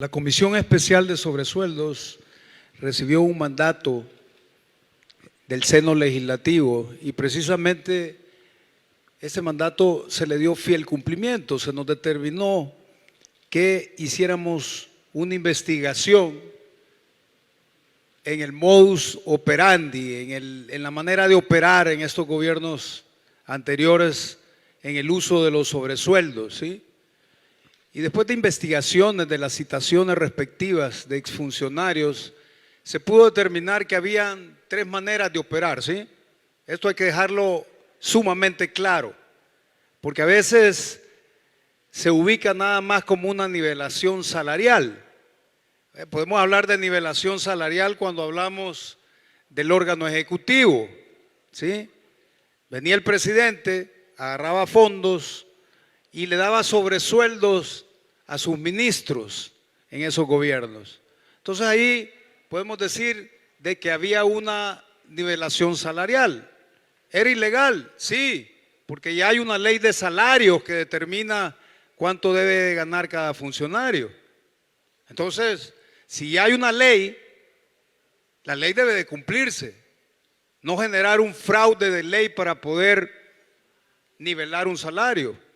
La Comisión Especial de Sobresueldos recibió un mandato del seno legislativo y precisamente ese mandato se le dio fiel cumplimiento. Se nos determinó que hiciéramos una investigación en el modus operandi, en la manera de operar en estos gobiernos anteriores en el uso de los sobresueldos, ¿sí? Y después de investigaciones de las citaciones respectivas de exfuncionarios, se pudo determinar que habían tres maneras de operar, ¿sí? Esto hay que dejarlo sumamente claro, porque a veces se ubica nada más como una nivelación salarial. Podemos hablar de nivelación salarial cuando hablamos del órgano ejecutivo, ¿sí? Venía el presidente, agarraba fondos y le daba sobresueldos a sus ministros en esos gobiernos. Entonces ahí podemos decir de que había una nivelación salarial. ¿Era ilegal? Sí, porque ya hay una ley de salarios que determina cuánto debe ganar cada funcionario. Entonces, si hay una ley, la ley debe de cumplirse, no generar un fraude de ley para poder nivelar un salario.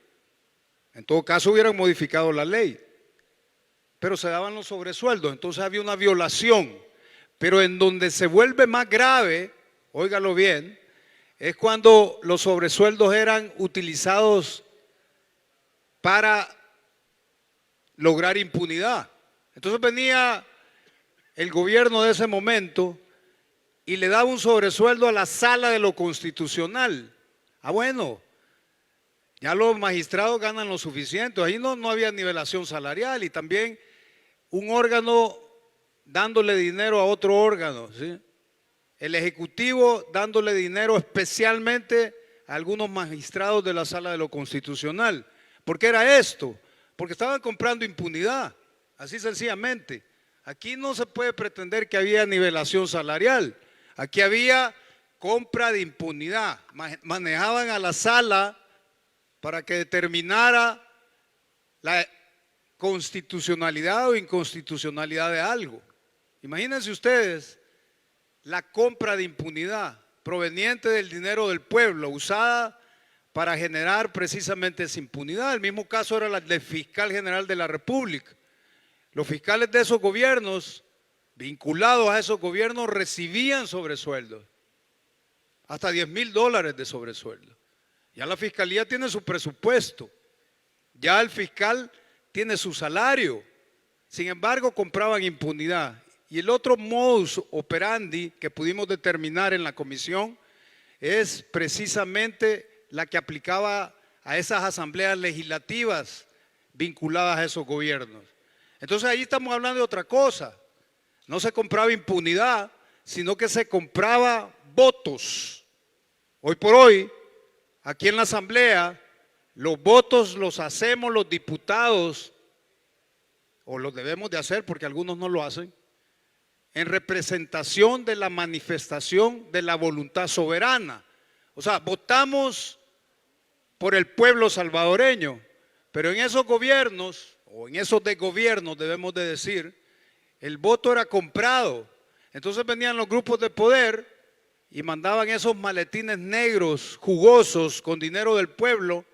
En todo caso hubieran modificado la ley, pero se daban los sobresueldos, entonces había una violación. Pero en donde se vuelve más grave, óigalo bien, es cuando los sobresueldos eran utilizados para lograr impunidad. Entonces venía el gobierno de ese momento y le daba un sobresueldo a la Sala de lo Constitucional. Bueno, ya los magistrados ganan lo suficiente, ahí no había nivelación salarial y también un órgano dándole dinero a otro órgano, ¿sí? El Ejecutivo dándole dinero especialmente a algunos magistrados de la Sala de lo Constitucional. ¿Por qué era esto? Porque estaban comprando impunidad, así sencillamente. Aquí no se puede pretender que había nivelación salarial, aquí había compra de impunidad, manejaban a la sala para que determinara la constitucionalidad o inconstitucionalidad de algo. Imagínense ustedes la compra de impunidad proveniente del dinero del pueblo, usada para generar precisamente esa impunidad. El mismo caso era la del fiscal general de la República. Los fiscales de esos gobiernos, vinculados a esos gobiernos, recibían sobresueldos, hasta $10,000 de sobresueldo. Ya la fiscalía tiene su presupuesto, ya el fiscal tiene su salario, sin embargo compraban impunidad. Y el otro modus operandi que pudimos determinar en la comisión es precisamente la que aplicaba a esas asambleas legislativas vinculadas a esos gobiernos. Entonces ahí estamos hablando de otra cosa, no se compraba impunidad, sino que se compraba votos. Hoy por hoy, aquí en la Asamblea, los votos los hacemos los diputados, o los debemos de hacer porque algunos no lo hacen, en representación de la manifestación de la voluntad soberana. O sea, votamos por el pueblo salvadoreño, pero en esos gobiernos, o en esos desgobiernos debemos de decir, el voto era comprado. Entonces venían los grupos de poder y mandaban esos maletines negros, jugosos, con dinero del pueblo,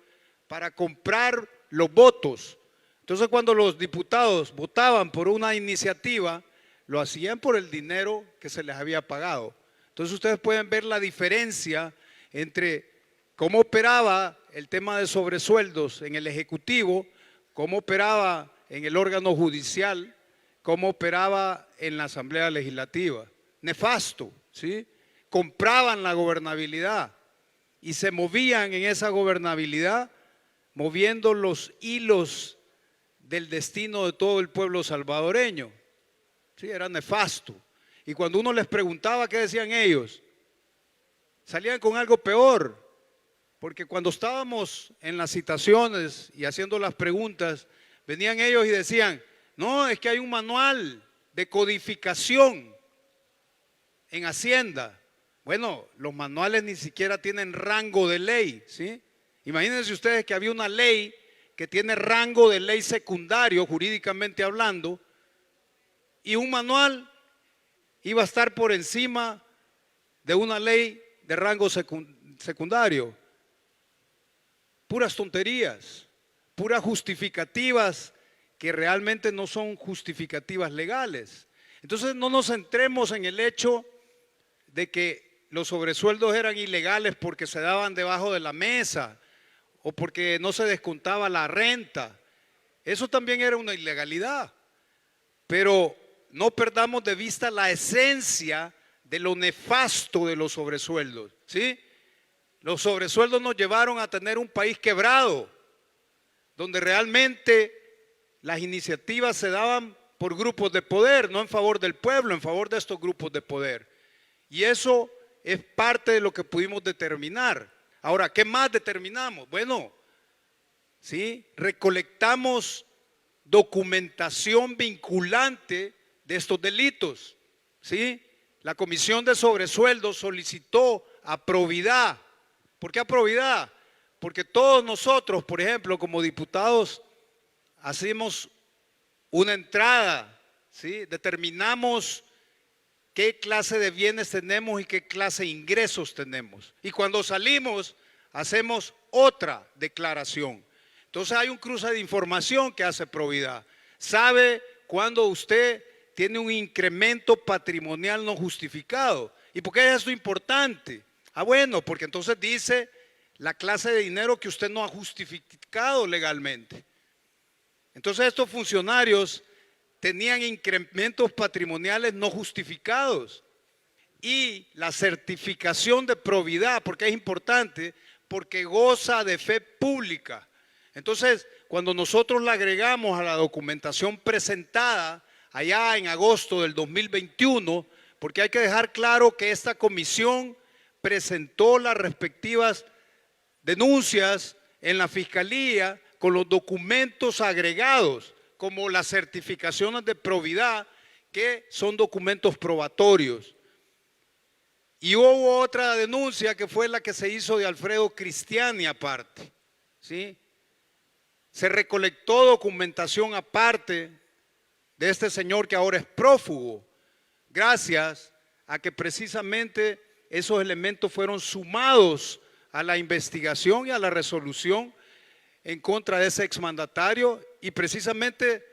para comprar los votos. Entonces cuando los diputados votaban por una iniciativa, lo hacían por el dinero que se les había pagado. Entonces ustedes pueden ver la diferencia entre cómo operaba el tema de sobresueldos en el Ejecutivo, cómo operaba en el órgano judicial, cómo operaba en la Asamblea Legislativa. Nefasto, ¿sí? Compraban la gobernabilidad y se movían en esa gobernabilidad moviendo los hilos del destino de todo el pueblo salvadoreño. Sí, era nefasto. Y cuando uno les preguntaba qué decían ellos, salían con algo peor, porque cuando estábamos en las citaciones y haciendo las preguntas, venían ellos y decían, no, es que hay un manual de codificación en Hacienda. Bueno, los manuales ni siquiera tienen rango de ley, ¿sí? Imagínense ustedes que había una ley que tiene rango de ley secundario, jurídicamente hablando, y un manual iba a estar por encima de una ley de rango secundario. Puras tonterías, puras justificativas que realmente no son justificativas legales. Entonces no nos centremos en el hecho de que los sobresueldos eran ilegales porque se daban debajo de la mesa o porque no se descontaba la renta. Eso también era una ilegalidad. Pero no perdamos de vista la esencia de lo nefasto de los sobresueldos, ¿sí? Los sobresueldos nos llevaron a tener un país quebrado, donde realmente las iniciativas se daban por grupos de poder, no en favor del pueblo, en favor de estos grupos de poder. Y eso es parte de lo que pudimos determinar. Ahora, ¿qué más determinamos? Bueno, ¿sí? Recolectamos documentación vinculante de estos delitos, ¿sí? La Comisión de Sobresueldos solicitó a Providad. ¿Por qué a Providad? Porque todos nosotros, por ejemplo, como diputados, hacemos una entrada, ¿sí? Determinamos qué clase de bienes tenemos y qué clase de ingresos tenemos. Y cuando salimos, hacemos otra declaración. Entonces hay un cruce de información que hace Providad. Sabe cuando usted tiene un incremento patrimonial no justificado. ¿Y por qué es esto importante? Ah, bueno, porque entonces dice la clase de dinero que usted no ha justificado legalmente. Entonces estos funcionarios tenían incrementos patrimoniales no justificados. Y la certificación de probidad, porque es importante, porque goza de fe pública. Entonces, cuando nosotros la agregamos a la documentación presentada allá en agosto del 2021, porque hay que dejar claro que esta comisión presentó las respectivas denuncias en la Fiscalía con los documentos agregados, como las certificaciones de probidad, que son documentos probatorios. Y hubo otra denuncia que fue la que se hizo de Alfredo Cristiani aparte, ¿sí? Se recolectó documentación aparte de este señor que ahora es prófugo, gracias a que precisamente esos elementos fueron sumados a la investigación y a la resolución en contra de ese exmandatario, y precisamente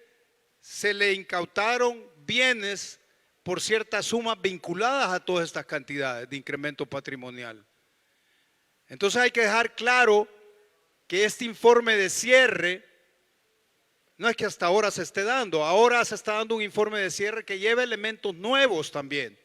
se le incautaron bienes por ciertas sumas vinculadas a todas estas cantidades de incremento patrimonial. Entonces hay que dejar claro que este informe de cierre no es que hasta ahora se esté dando, ahora se está dando un informe de cierre que lleva elementos nuevos también,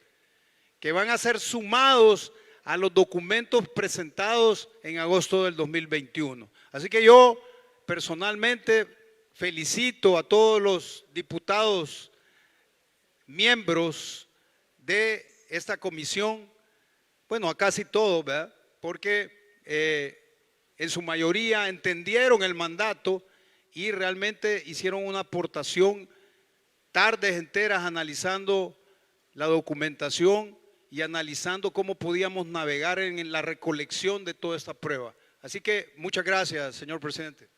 que van a ser sumados a los documentos presentados en agosto del 2021. Así que yo personalmente felicito a todos los diputados miembros de esta comisión, bueno, a casi todos, ¿verdad? Porque en su mayoría entendieron el mandato y realmente hicieron una aportación tardes enteras analizando la documentación y analizando cómo podíamos navegar en la recolección de toda esta prueba. Así que muchas gracias, señor presidente.